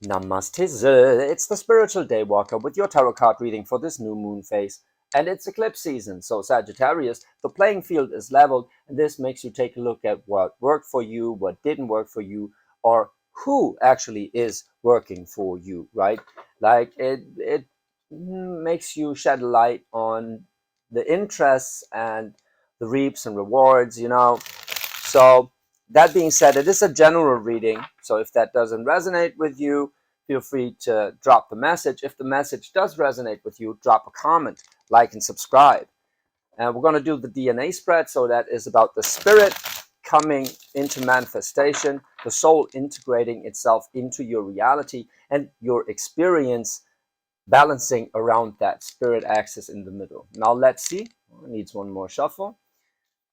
Namaste, it's the Spiritual Daywalker with your tarot card reading for this new moon phase. And it's eclipse season, so Sagittarius, the playing field is leveled, and this makes you take a look at what worked for you, what didn't work for you, or who actually is working for you, right? Like it makes you shed light on the interests and the reaps and rewards. So that being said, it is a general reading, so if that doesn't resonate with you, feel free to drop the message. If the message does resonate with you, drop a comment, like, and subscribe. And we're going to do the DNA spread, so that is about the spirit coming into manifestation, the soul integrating itself into your reality, and your experience balancing around that spirit axis in the middle. Now let's see. Oh, it needs one more shuffle.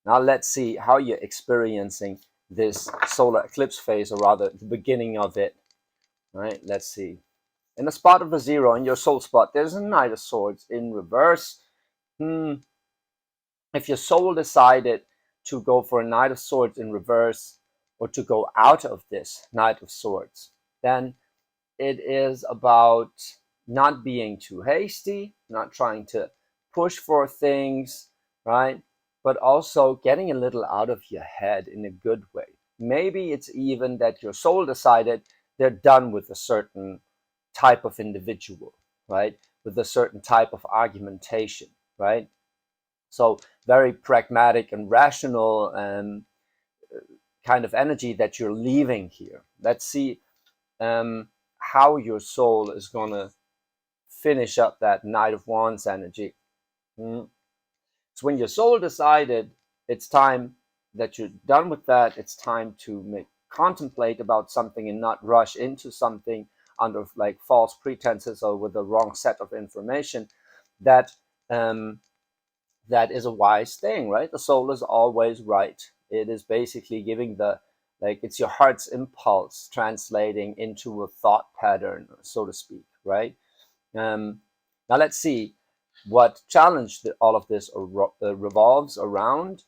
Now let's see how you're experiencing this solar eclipse phase, or rather the beginning of it. All right, let's see. In the spot of a 0, in your soul spot, there's a Knight of Swords in reverse. If your soul decided to go for a Knight of Swords in reverse, or to go out of this Knight of Swords, then it is about not being too hasty, not trying to push for things, right? But also getting a little out of your head in a good way. Maybe it's even that your soul decided they're done with a certain type of individual, right? With a certain type of argumentation, right? So very pragmatic and rational and kind of energy that you're leaving here. Let's see how your soul is going to finish up that Knight of Wands energy. So when your soul decided it's time that you're done with that, it's time to contemplate about something and not rush into something under like false pretenses or with the wrong set of information, that that is a wise thing, right? The soul is always right. It is basically giving it's your heart's impulse translating into a thought pattern, so to speak, right? Now let's see what challenge all of this revolves around.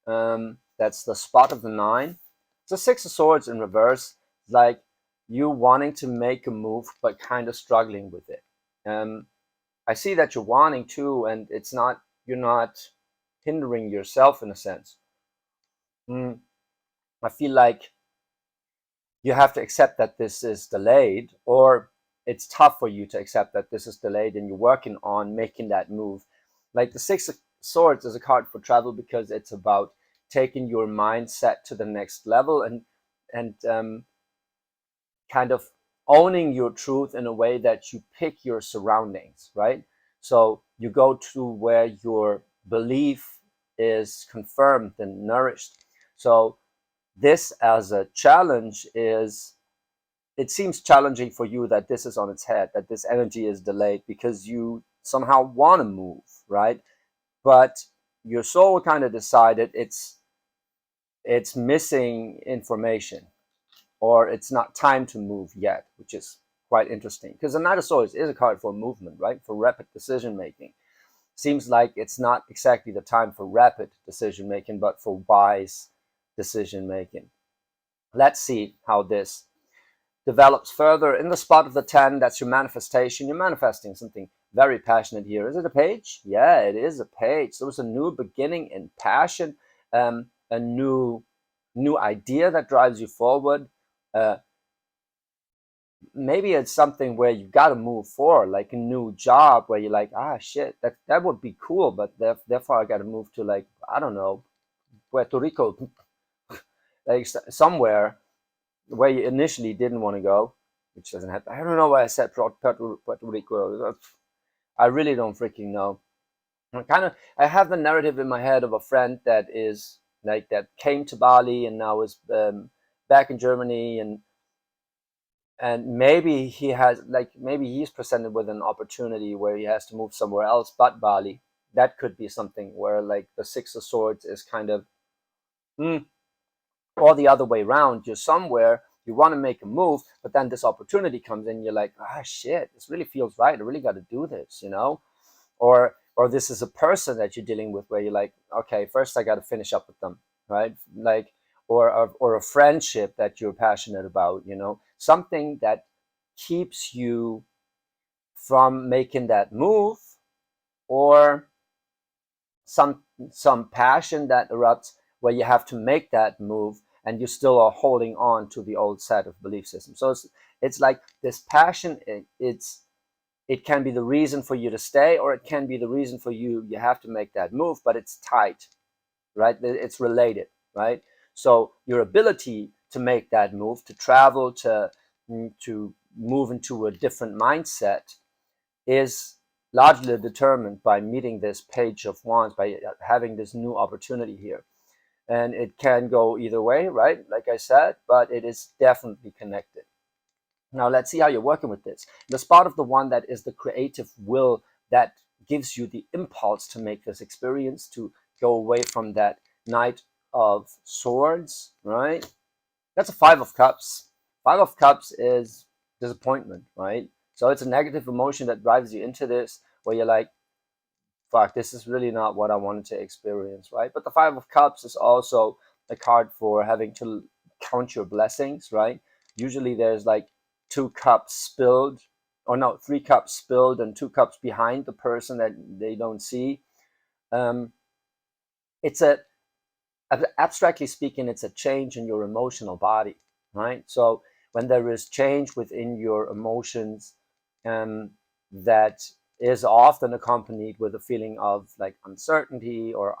That's the spot of the 9. It's the 6 of Swords in reverse, like you wanting to make a move but kind of struggling with it. I see that you're wanting to, and you're not hindering yourself in a sense. I feel like you have to accept that this is delayed, or it's tough for you to accept that this is delayed and you're working on making that move. Like the 6 of Swords is a card for travel because it's about taking your mindset to the next level and kind of owning your truth in a way that you pick your surroundings, right? So you go to where your belief is confirmed and nourished. So this as a challenge it seems challenging for you that this is on its head, that this energy is delayed because you somehow want to move, right? But your soul kind of decided it's missing information, or it's not time to move yet, which is quite interesting because the Knight of Swords is a card for movement, right? For rapid decision making. Seems like it's not exactly the time for rapid decision making, but for wise decision making. Let's see how this develops further. In the spot of the 10, that's your manifestation. You're manifesting something very passionate here. Is it a page? Yeah, it is a page. There was a new beginning in passion, a new idea that drives you forward. Uh, Maybe it's something where you got to move forward, like a new job where you're like, shit, that would be cool, but therefore I got to move to, like, I don't know, Puerto Rico, like somewhere where you initially didn't want to go, which doesn't happen. I don't know why I said Puerto Rico. I really don't freaking know. I have the narrative in my head of a friend that came to Bali and now is back in Germany, and maybe he's presented with an opportunity where he has to move somewhere else but Bali. That could be something where like the 6 of Swords is kind of or the other way around. You're somewhere, you want to make a move, but then this opportunity comes in, you're like, shit, this really feels right, I really got to do this. Or this is a person that you're dealing with where you're like, okay, first I got to finish up with them, right? Like, or a friendship that you're passionate about, something that keeps you from making that move, or some passion that erupts where you have to make that move and you still are holding on to the old set of belief systems. So it's like this passion, it can be the reason for you to stay, or it can be the reason for you have to make that move, but it's tied, right? It's related, right? So your ability to make that move, to travel, to move into a different mindset is largely determined by meeting this Page of Wands, by having this new opportunity here. And it can go either way, right? Like I said, but it is definitely connected. Now let's see how you're working with this. The spot of the one that is the creative will that gives you the impulse to make this experience, to go away from that Knight of Swords, right? That's a Five of Cups. Five of Cups is disappointment, right? So it's a negative emotion that drives you into this, where you're like, fuck, this is really not what I wanted to experience, right? But the Five of Cups is also a card for having to count your blessings, right? Usually there's like 2 cups spilled, or no, 3 cups spilled and 2 cups behind the person that they don't see. It's abstractly speaking, it's a change in your emotional body, right? So when there is change within your emotions, that is often accompanied with a feeling of like uncertainty or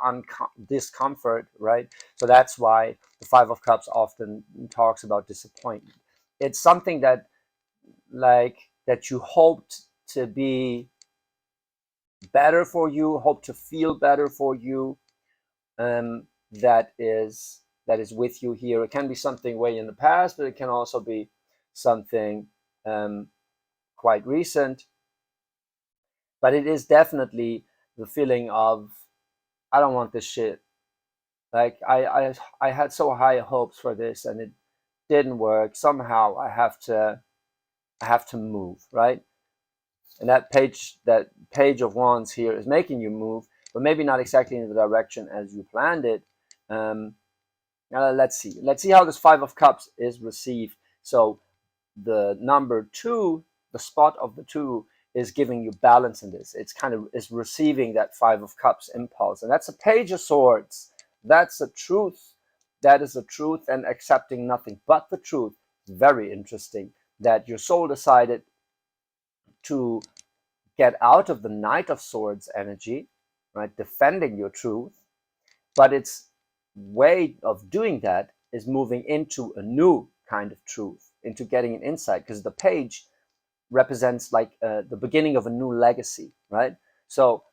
discomfort, right? So that's why the Five of Cups often talks about disappointment. It's something that that you hoped to be better for you, hope to feel better for you, that is with you here. It can be something way in the past, but it can also be something quite recent. But it is definitely the feeling of, I don't want this shit. Like I had so high hopes for this and it didn't work. Somehow I have to move, right? And that Page of Wands here is making you move, but maybe not exactly in the direction as you planned it. Let's see how this Five of Cups is received. So the number 2, the spot of the 2, is giving you balance in this. It's kind of is receiving that Five of Cups impulse, and that's a Page of Swords. That's a truth. That is a truth, and accepting nothing but the truth. Very interesting that your soul decided to get out of the Knight of Swords energy, right? Defending your truth, but its way of doing that is moving into a new kind of truth, into getting an insight, because the page represents like the beginning of a new legacy, right? So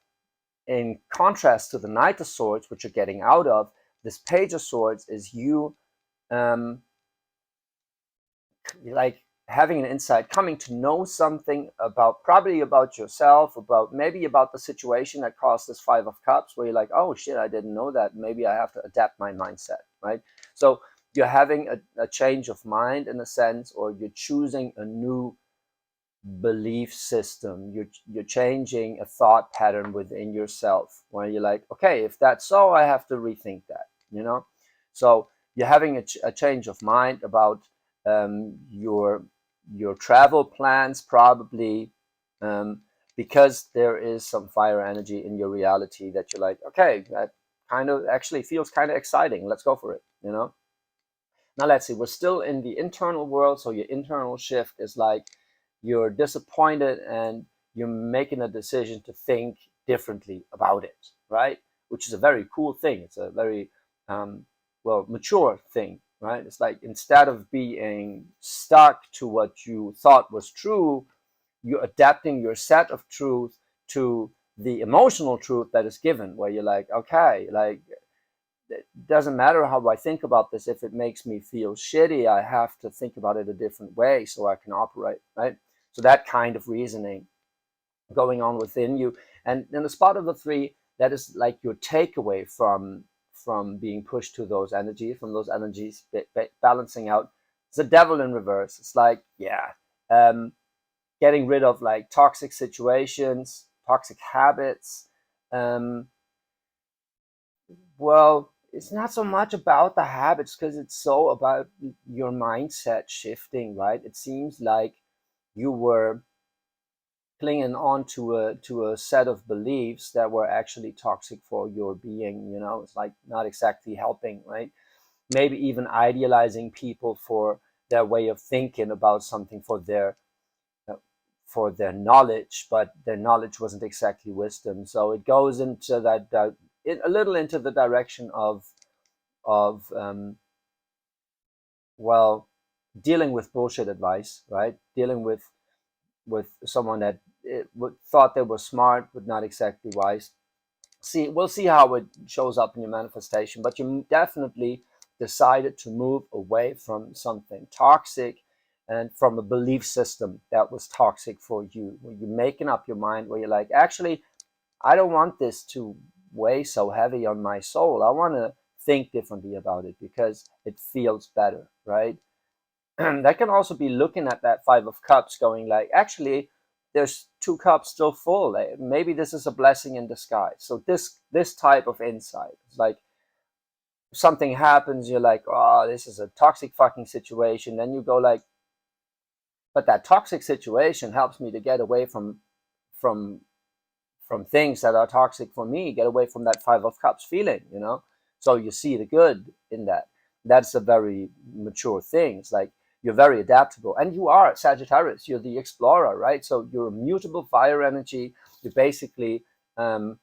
in contrast to the Knight of Swords, which you're getting out of, this Page of Swords is you like having an insight, coming to know something about, probably about yourself, about maybe about the situation that caused this Five of Cups, where you're like, oh shit, I didn't know that. Maybe I have to adapt my mindset, right? So you're having a change of mind in a sense, or you're choosing a new belief system. You're changing a thought pattern within yourself, where you're like, okay, if that's so, I have to rethink that, you know? So you're having a change of mind about your travel plans, probably, because there is some fire energy in your reality that you're like, okay, that kind of actually feels kind of exciting. Let's go for it, you know? Now let's see, we're still in the internal world. So your internal shift is like you're disappointed and you're making a decision to think differently about it, right? Which is a very cool thing. It's a very mature thing, right? It's like, instead of being stuck to what you thought was true, you're adapting your set of truth to the emotional truth that is given, where you're like, okay, like, it doesn't matter how I think about this. If it makes me feel shitty, I have to think about it a different way so I can operate, right? So that kind of reasoning going on within you. And in the spot of the 3, that is like your takeaway from being pushed to those energies, from those energies balancing out. It's the Devil in reverse. It's like, yeah, getting rid of like toxic situations, toxic habits. Well, it's not so much about the habits, because it's so about your mindset shifting, right? It seems like you were clinging on to a set of beliefs that were actually toxic for your being. It's like not exactly helping, right? Maybe even idealizing people for their way of thinking about something, for their knowledge, but their knowledge wasn't exactly wisdom. So it goes into a little into the direction of well, dealing with bullshit advice, right? Dealing with someone that thought they were smart but not exactly wise. We'll see how it shows up in your manifestation, but you definitely decided to move away from something toxic and from a belief system that was toxic for you, where you're making up your mind, where you're like, actually, I don't want this to weigh so heavy on my soul. I want to think differently about it because it feels better, right? That can also be looking at that Five of Cups going like, actually, there's two cups still full. Like, maybe this is a blessing in disguise. So this type of insight, it's like something happens, you're like, oh, this is a toxic fucking situation. Then you go like, but that toxic situation helps me to get away from from things that are toxic for me, get away from that Five of Cups feeling. So you see the good in that. That's a very mature thing. It's like you're very adaptable, and you are Sagittarius. You're the explorer, right? So you're a mutable fire energy. You're basically in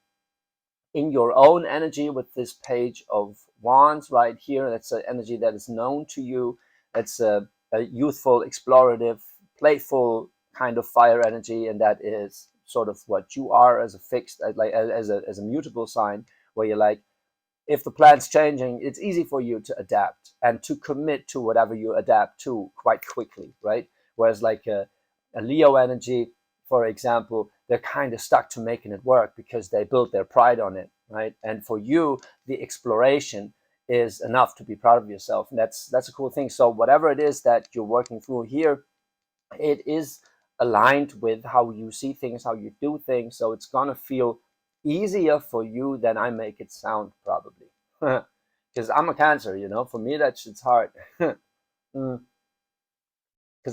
your own energy with this Page of Wands right here. That's an energy that is known to you. It's a youthful, explorative, playful kind of fire energy, and that is sort of what you are as a fixed, like as a mutable sign, where you're like, if the plan's changing, it's easy for you to adapt and to commit to whatever you adapt to quite quickly, right? Whereas like a Leo energy, for example, they're kind of stuck to making it work because they built their pride on it, right? And for you, the exploration is enough to be proud of yourself, and that's a cool thing. So whatever it is that you're working through here, it is aligned with how you see things, how you do things. So it's gonna feel easier for you than I make it sound, probably. Because I'm a Cancer, for me that shit's hard. Because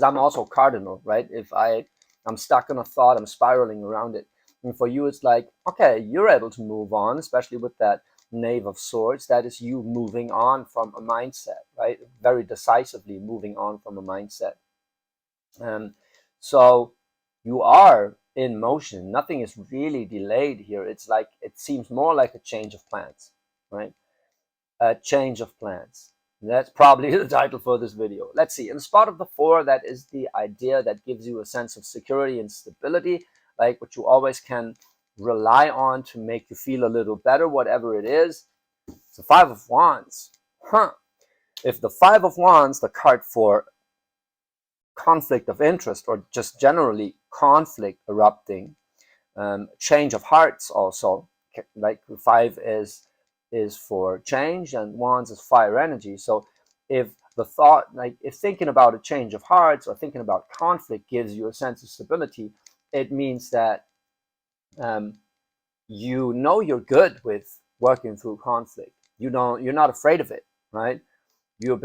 I'm also cardinal, right? If I'm stuck in a thought, I'm spiraling around it. And for you, it's like, okay, you're able to move on, especially with that Knave of Swords. That is you moving on from a mindset, right? Very decisively moving on from a mindset. So you are in motion. Nothing is really delayed here. It's like, it seems more like a change of plans, right? A change of plans. That's probably the title for this video. Let's see. In the spot of the Four, that is the idea that gives you a sense of security and stability, like what you always can rely on to make you feel a little better, whatever it is. It's the Five of Wands. If the Five of Wands, the card for conflict of interest, or just generally conflict erupting, change of hearts also, like five is for change and wands is fire energy. So if the thought, like if thinking about a change of hearts or thinking about conflict gives you a sense of stability, it means that um, you're good with working through conflict. You're not afraid of it, right? You're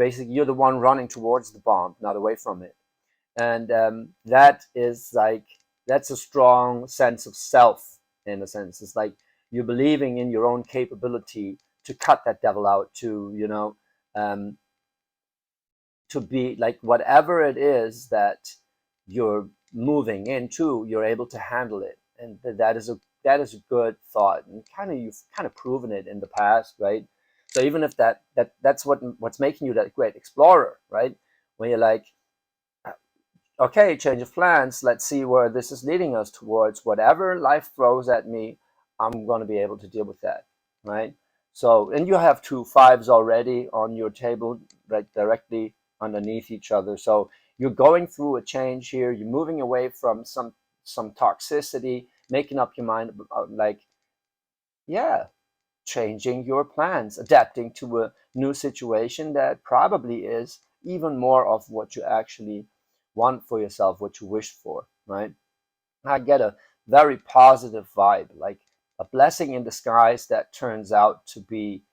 the one running towards the bomb, not away from it. And that is like, that's a strong sense of self, in a sense. It's like you're believing in your own capability to cut that devil out, um, to be like, whatever it is that you're moving into, you're able to handle it. And that is a good thought, and you've kind of proven it in the past, right? So even if that's what's making you that great explorer, right? When you're like, okay, change of plans. Let's see where this is leading us towards. Whatever life throws at me, I'm going to be able to deal with that, right? So, and you have two fives already on your table, right, directly underneath each other. So you're going through a change here. You're moving away from some toxicity, making up your mind about, like, yeah, changing your plans, adapting to a new situation that probably is even more of what you actually want for yourself, what you wish for, right? I get a very positive vibe, like a blessing in disguise that turns out to be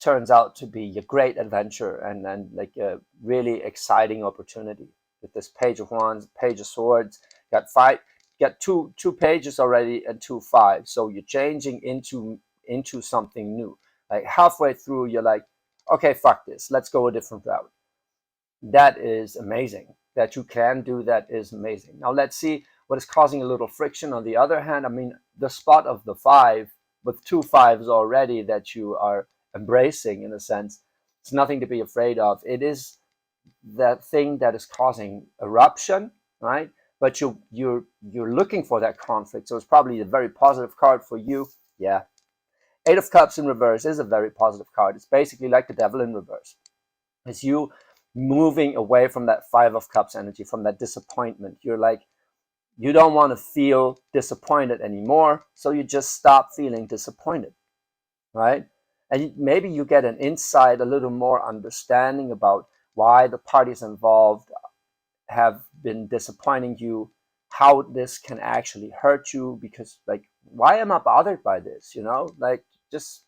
a great adventure, and like a really exciting opportunity. with this Page of Wands, Page of Swords. Got five, got two pages already and 2 5. So you're changing into something new. Like halfway through, you're like, okay, fuck this, let's go a different route. That is amazing. That you can do that is amazing. Now let's see what is causing a little friction. On the other hand, I mean, the spot of the 5 with 2 5s already that you are embracing, in a sense, it's nothing to be afraid of. It is that thing that is causing eruption, right? But you're looking for that conflict, so it's probably a very positive card for you. Yeah, 8 of Cups in reverse is a very positive card. It's basically like the Devil in reverse. It's you moving away from that 5 of Cups energy, from that disappointment. You're like, you don't want to feel disappointed anymore, so you just stop feeling disappointed, right? And maybe you get an insight, a little more understanding about why the parties involved have been disappointing you, how this can actually hurt you, because like, why am I bothered by this? You know, like, just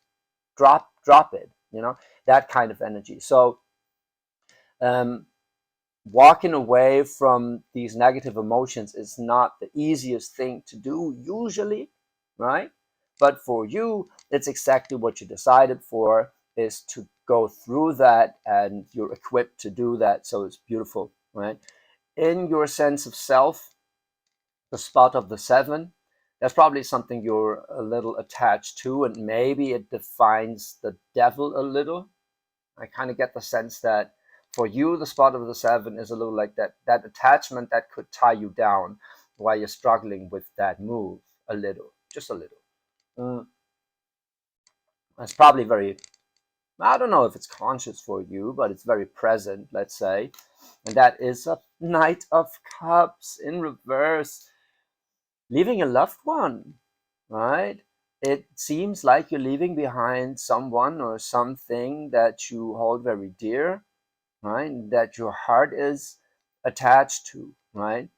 drop it, you know, that kind of energy. So walking away from these negative emotions is not the easiest thing to do usually, right? But for you, it's exactly what you decided for, is to go through that, and you're equipped to do that. So it's beautiful, right? In your sense of self, the spot of the 7, that's probably something you're a little attached to, and maybe it defines the devil a little. I kind of get the sense that for you, the spot of the 7 is a little like that attachment that could tie you down while you're struggling with that move a little, just a little. It's probably very, I don't know if it's conscious for you, but it's very present, let's say. And that is a Knight of Cups in reverse. Leaving a loved one, right? It seems like you're leaving behind someone or something that you hold very dear, right? That your heart is attached to, right?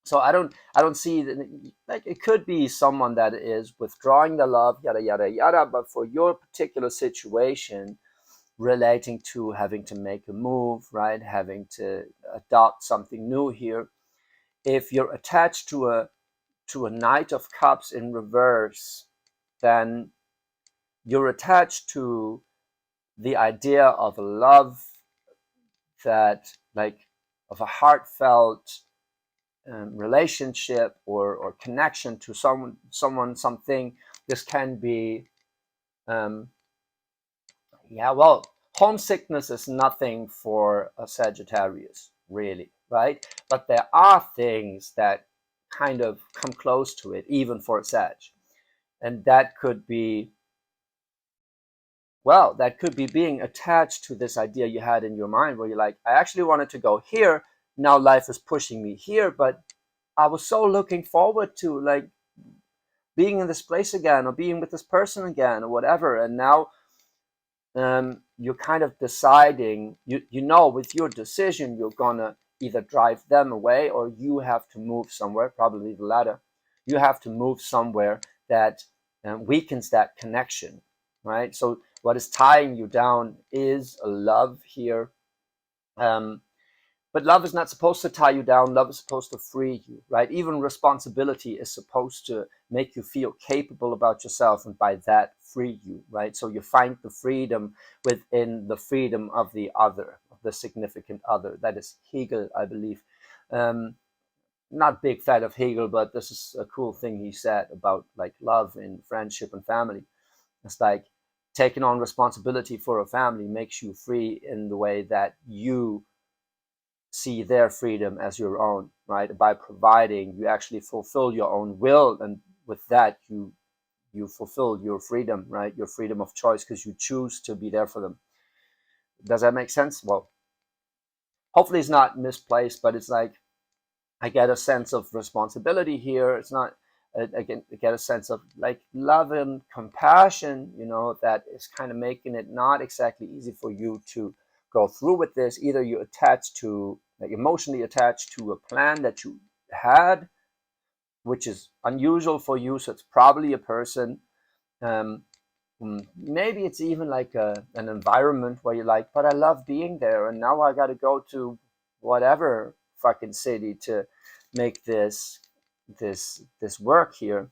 So I don't see that, like, it could be someone that is withdrawing the love, yada yada yada, but for your particular situation relating to having to make a move, right? Having to adopt something new here. If you're attached to a Knight of Cups in reverse, then you're attached to the idea of a love that, like, of a heartfelt relationship or connection to someone, something. This can be, yeah, well, homesickness is nothing for a Sagittarius, really, right? But there are things that kind of come close to it, even for a Sag. And that could be, well, that could be being attached to this idea you had in your mind where you're like, I actually wanted to go here. Now life is pushing me here, but I was so looking forward to, like, being in this place again, or being with this person again, or whatever. And now you're kind of deciding, you know, with your decision, you're gonna either drive them away, or you have to move somewhere, probably the latter. You have to move somewhere that weakens that connection, right? So what is tying you down is a love here. But love is not supposed to tie you down. Love is supposed to free you, right? Even responsibility is supposed to make you feel capable about yourself, and by that free you, right? So you find the freedom within the freedom of the other, of the significant other. That is Hegel, I believe. Not big fan of Hegel, but this is a cool thing he said about, like, love in friendship and family. It's like taking on responsibility for a family makes you free in the way that you see their freedom as your own, right? By providing, you actually fulfill your own will, and with that, you fulfill your freedom, right? Your freedom of choice, because you choose to be there for them. Does that make sense? Well, hopefully it's not misplaced, but it's like, I get a sense of responsibility here. It's not, again, I get a sense of, like, love and compassion, you know, that is kind of making it not exactly easy for you to go through with this. Either you're attached to, like, emotionally attached to a plan that you had, which is unusual for you, so it's probably a person. Um, Maybe it's even like an environment where you're like, but I love being there, and now I got to go to whatever fucking city to make this work here.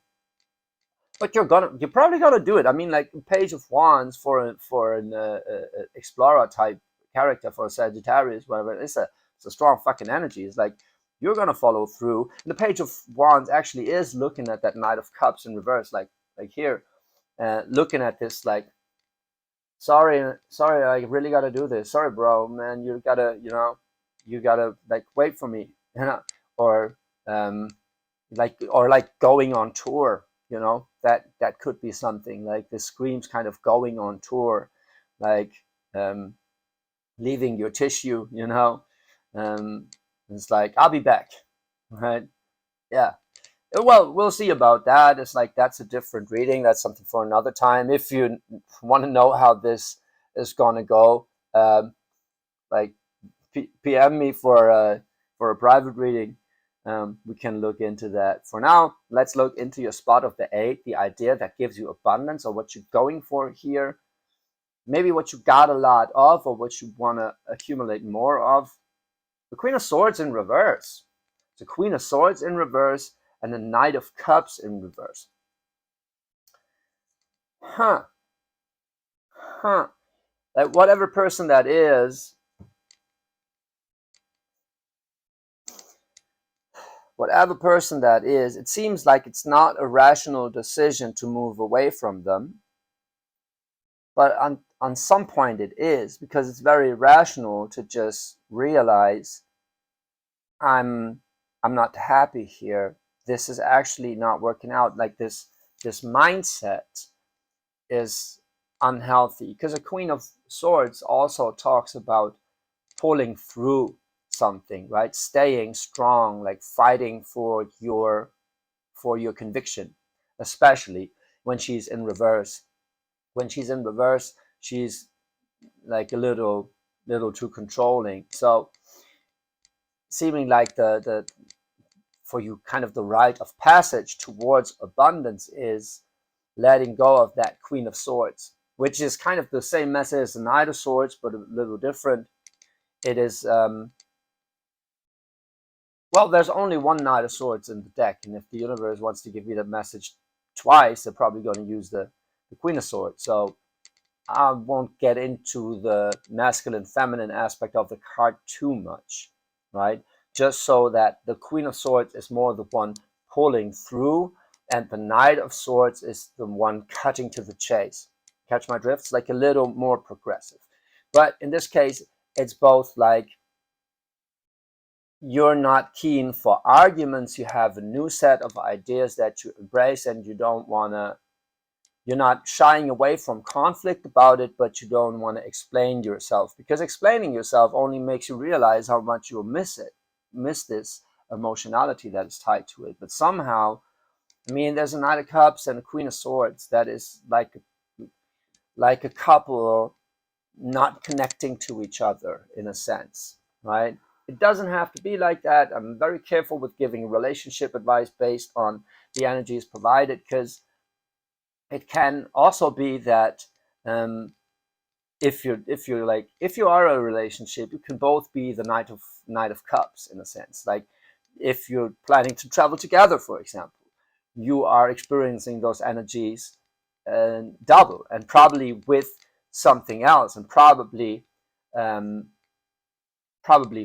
But you're probably gonna do it. I mean, like Page of Wands for an explorer type character, for a Sagittarius, whatever. It's a strong fucking energy. It's like you're gonna follow through. And the Page of Wands actually is looking at that Knight of Cups in reverse, like here, looking at this like, sorry, I really gotta do this. Sorry, bro, man, you gotta like wait for me, or like going on tour, that could be something like the screams kind of going on tour, like leaving your tissue, it's like, I'll be back, right? Yeah. Well, we'll see about that. It's like, that's a different reading. That's something for another time. If you want to know how this is going to go, like PM me for a private reading. We can look into that. For now, let's look into your spot of the 8, the idea that gives you abundance, or what you're going for here. Maybe what you got a lot of, or what you want to accumulate more of. The Queen of Swords in reverse. The Queen of Swords in reverse and the Knight of Cups in reverse. Like whatever person that is, it seems like it's not a rational decision to move away from them. But on some point it is, because it's very rational to just realize, I'm not happy here. This is actually not working out. Like this mindset is unhealthy, because a Queen of Swords also talks about pulling through something, right? Staying strong, like fighting for your conviction, especially when she's in reverse. When she's in reverse, she's like a little too controlling. So seeming like the for you, kind of the rite of passage towards abundance is letting go of that Queen of Swords, which is kind of the same message as the Knight of Swords, but a little different. It is well, there's only one Knight of Swords in the deck, and if the universe wants to give you that message twice, they're probably going to use the Queen of Swords. So I won't get into the masculine feminine aspect of the card too much, right? Just so that the Queen of Swords is more the one pulling through, and the Knight of Swords is the one cutting to the chase. Catch my drift? It's like a little more progressive. But in this case, it's both like, you're not keen for arguments, you have a new set of ideas that you embrace, and you're not shying away from conflict about it, but you don't want to explain yourself, because explaining yourself only makes you realize how much you'll miss this emotionality that is tied to it. But somehow, I mean, there's a Knight of Cups and a Queen of Swords that is like a couple not connecting to each other in a sense, right? It doesn't have to be like that. I'm very careful with giving relationship advice based on the energies provided, because it can also be that if you are a relationship, you can both be the Knight of Cups in a sense. Like if you're planning to travel together, for example, you are experiencing those energies double, and probably with something else, and probably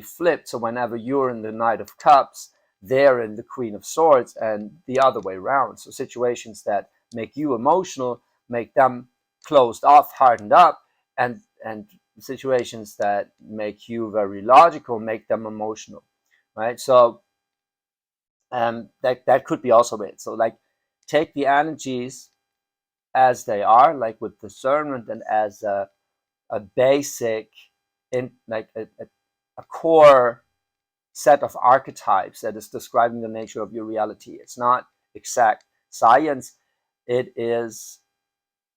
flipped. So whenever you're in the Knight of Cups, they're in the Queen of Swords, and the other way around. So situations that make you emotional make them closed off, hardened up, and situations that make you very logical make them emotional, right? So that could be also it. So like, take the energies as they are, like with discernment, and as a basic, like a core set of archetypes that is describing the nature of your reality. It's not exact science. It is,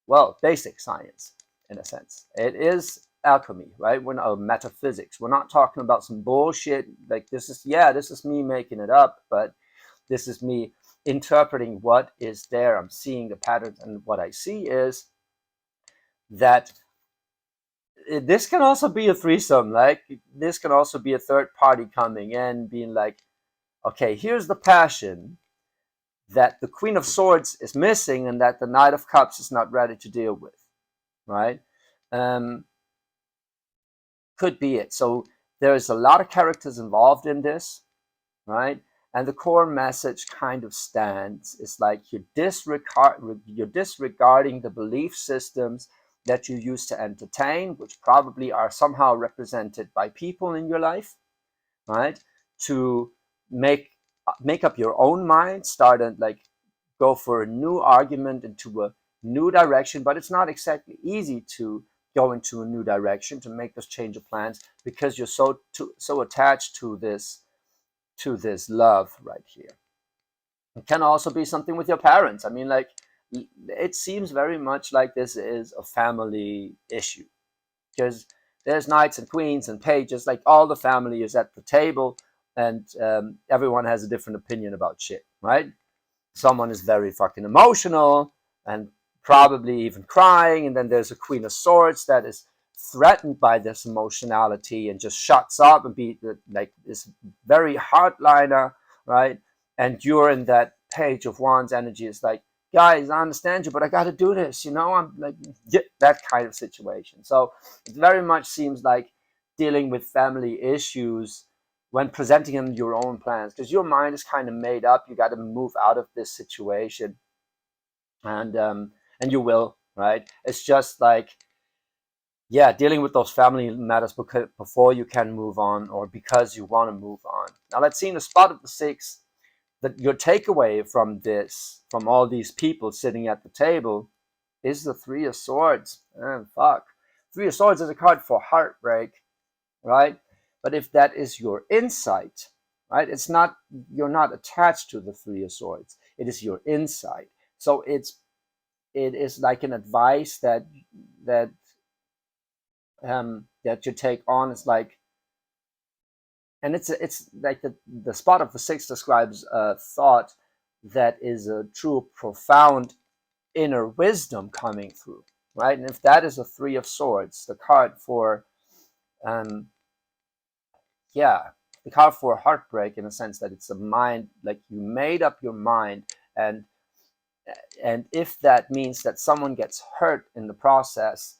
well, basic science in a sense. It is alchemy, right? We're not metaphysics. We're not talking about some bullshit like this is me making it up, but this is me interpreting what is there. I'm seeing the patterns, and what I see is that this can also be a threesome. Like this can also be a third party coming in, being like, okay, here's the passion that the Queen of Swords is missing and that the Knight of Cups is not ready to deal with, right? Um, could be it. So there's a lot of characters involved in this, right? And the core message kind of stands. It's like you're disregarding the belief systems that you used to entertain, which probably are somehow represented by people in your life, right? To make up your own mind, start and like go for a new argument into a new direction. But it's not exactly easy to go into a new direction, to make this change of plans, because you're so attached to this love right here. It can also be something with your parents. I mean, like, it seems very much like this is a family issue, because there's knights and queens and pages, like all the family is at the table, and everyone has a different opinion about shit, right? Someone is very fucking emotional and probably even crying, and then there's a Queen of Swords that is threatened by this emotionality and just shuts up and be like this very hardliner, right? And you're in that Page of Wands energy. It's like, guys, I understand you, but I got to do this, I'm like, that kind of situation. So it very much seems like dealing with family issues when presenting them your own plans, because your mind is kind of made up. You got to move out of this situation, and you will, right? It's just like, yeah, dealing with those family matters before you can move on, or because you want to move on. Now let's see in the spot of the six that your takeaway from this, from all these people sitting at the table, is the Three of Swords. Fuck. Three of Swords is a card for heartbreak, right? But if that is your insight, right, you're not attached to the Three of Swords. It is your insight. So it is like an advice that that you take on. It's like, and it's like the spot of the six describes a thought that is a true profound inner wisdom coming through, right? And if that is a Three of Swords, the card for um, yeah, the card for heartbreak, in a sense that it's a mind, like you made up your mind, and if that means that someone gets hurt in the process,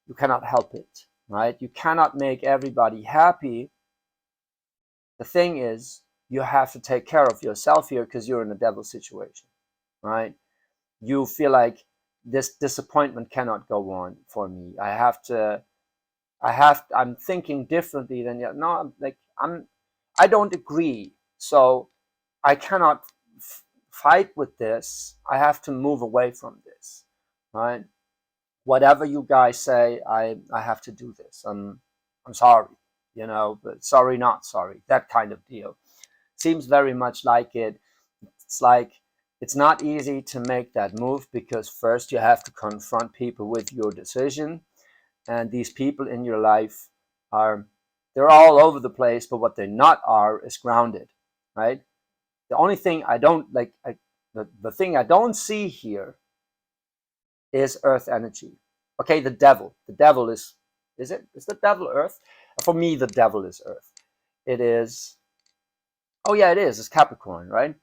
you cannot help it, right? You cannot make everybody happy. The thing is, you have to take care of yourself here, because you're in a devil situation, right? You feel like this disappointment cannot go on for me. I'm thinking differently than you. No, I don't agree. So I cannot fight with this. I have to move away from this, right? Whatever you guys say, I have to do this. I'm sorry, but sorry, not sorry. That kind of deal seems very much like it. It's like, it's not easy to make that move, because first you have to confront people with your decision, and these people in your life they're all over the place, but what they not are is grounded, right? The only thing I don't like, the thing I don't see here is earth energy. Okay, the devil is the devil earth? For me, the devil is earth. It is, oh yeah, it is, it's Capricorn, right?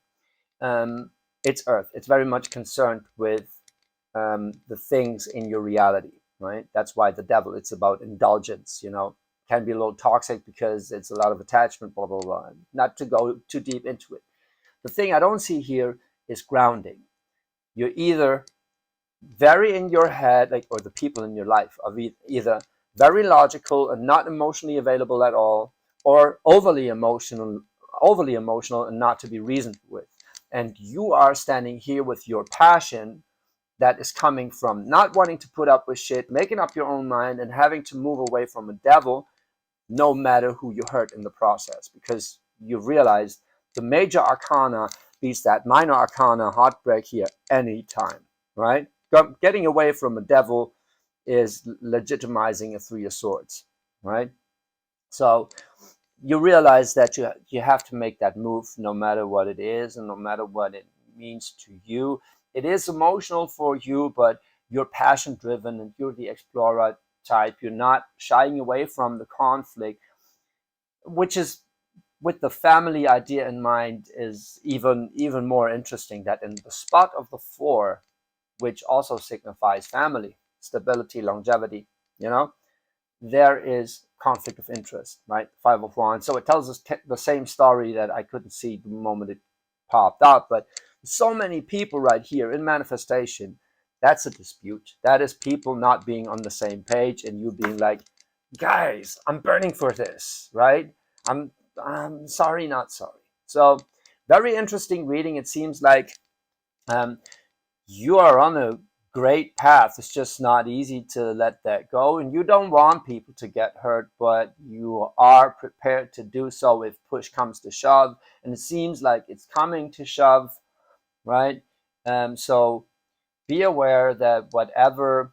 It's earth. It's very much concerned with the things in your reality, right? That's why the devil, it's about indulgence, can be a little toxic because it's a lot of attachment, blah, blah, blah. Not to go too deep into it. The thing I don't see here is grounding. You're either very in your head, like, or the people in your life are either very logical and not emotionally available at all, or overly emotional and not to be reasoned with. And you are standing here with your passion that is coming from not wanting to put up with shit, making up your own mind, and having to move away from a devil, no matter who you hurt in the process, because you've realized the major arcana beats that minor arcana heartbreak here anytime, right? Getting away from a devil is legitimizing a Three of Swords, right? So you realize that you have to make that move, no matter what it is and no matter what it means to you. It is emotional for you, but you're passion driven and you're the explorer. type. You're not shying away from the conflict, which is, with the family idea in mind, is even more interesting, that in the spot of the 4, which also signifies family, stability, longevity, there is conflict of interest, right? 5 of Wands. So it tells us the same story that I couldn't see the moment it popped up, but so many people right here in manifestation, that's a dispute. That is people not being on the same page, and you being like, guys, I'm burning for this, right? I'm sorry, not sorry. So very interesting reading. It seems like you are on a great path. It's just not easy to let that go, and you don't want people to get hurt, but you are prepared to do so if push comes to shove, and it seems like it's coming to shove, right? So be aware that whatever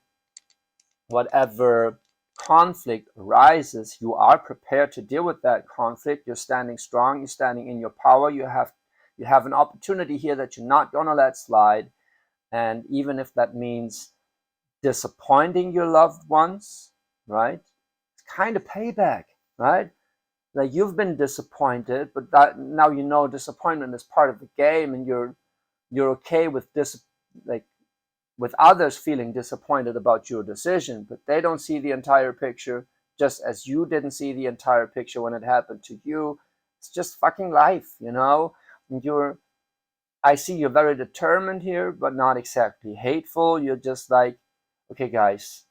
conflict arises, you are prepared to deal with that conflict. You're standing strong, you're standing in your power, you have an opportunity here that you're not gonna let slide. And even if that means disappointing your loved ones, right? It's kind of payback, right? Like, you've been disappointed, but now disappointment is part of the game, and you're okay with like with others feeling disappointed about your decision, but they don't see the entire picture, just as you didn't see the entire picture when it happened to you. It's just fucking life, And I see you're very determined here, but not exactly hateful. You're just like, okay, guys,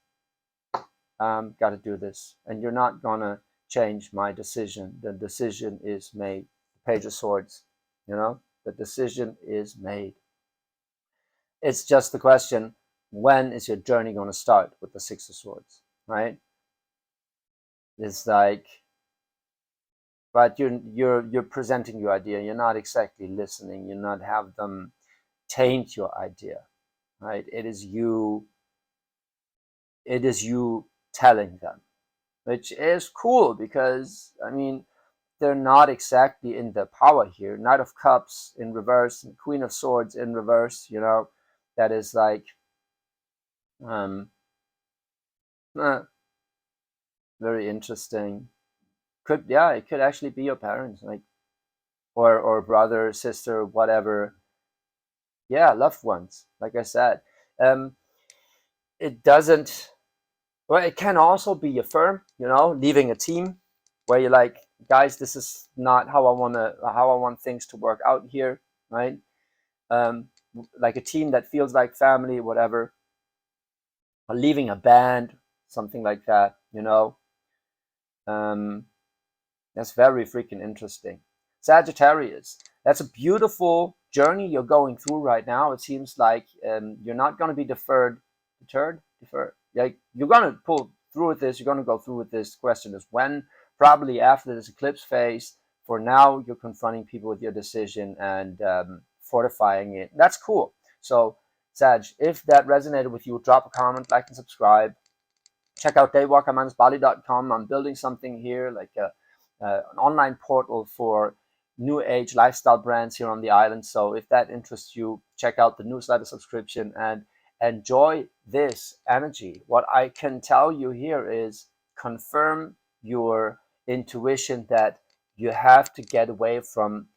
gotta do this. And you're not gonna change my decision. The decision is made. Page of Swords, the decision is made. It's just the question, when is your journey going to start with the 6 of Swords, right? It's like, but you're presenting your idea. You're not exactly listening. You're not have them taint your idea, right? It is you telling them, which is cool, because they're not exactly in their power here. Knight of Cups in reverse and Queen of Swords in reverse, that is like very interesting. It could actually be your parents, like, or brother, sister, whatever. Yeah, loved ones, like I said. It doesn't, well, it can also be a firm, leaving a team where you're like, guys, this is not how I want things to work out here, right? Like a team that feels like family, whatever. Or leaving a band, something like that, That's very freaking interesting. Sagittarius, that's a beautiful journey you're going through right now. It seems like you're not going to be deferred. Like, you're going to pull through with this. You're going to go through with this. Question is when, probably after this eclipse phase. For now, you're confronting people with your decision and fortifying it. That's cool. So, Sag, if that resonated with you, drop a comment, like, and subscribe. Check out daywalker-bali.com. I'm building something here, like an online portal for new age lifestyle brands here on the island. So if that interests you, check out the newsletter subscription and enjoy this energy. What I can tell you here is confirm your intuition that you have to get away from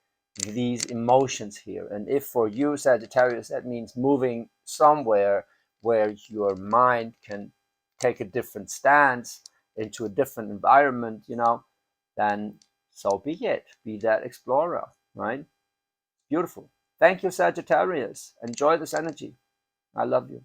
these emotions here. And if for you, Sagittarius, that means moving somewhere where your mind can take a different stance into a different environment, then so be it. Be that explorer, right? Beautiful. Thank you, Sagittarius. Enjoy this energy. I love you.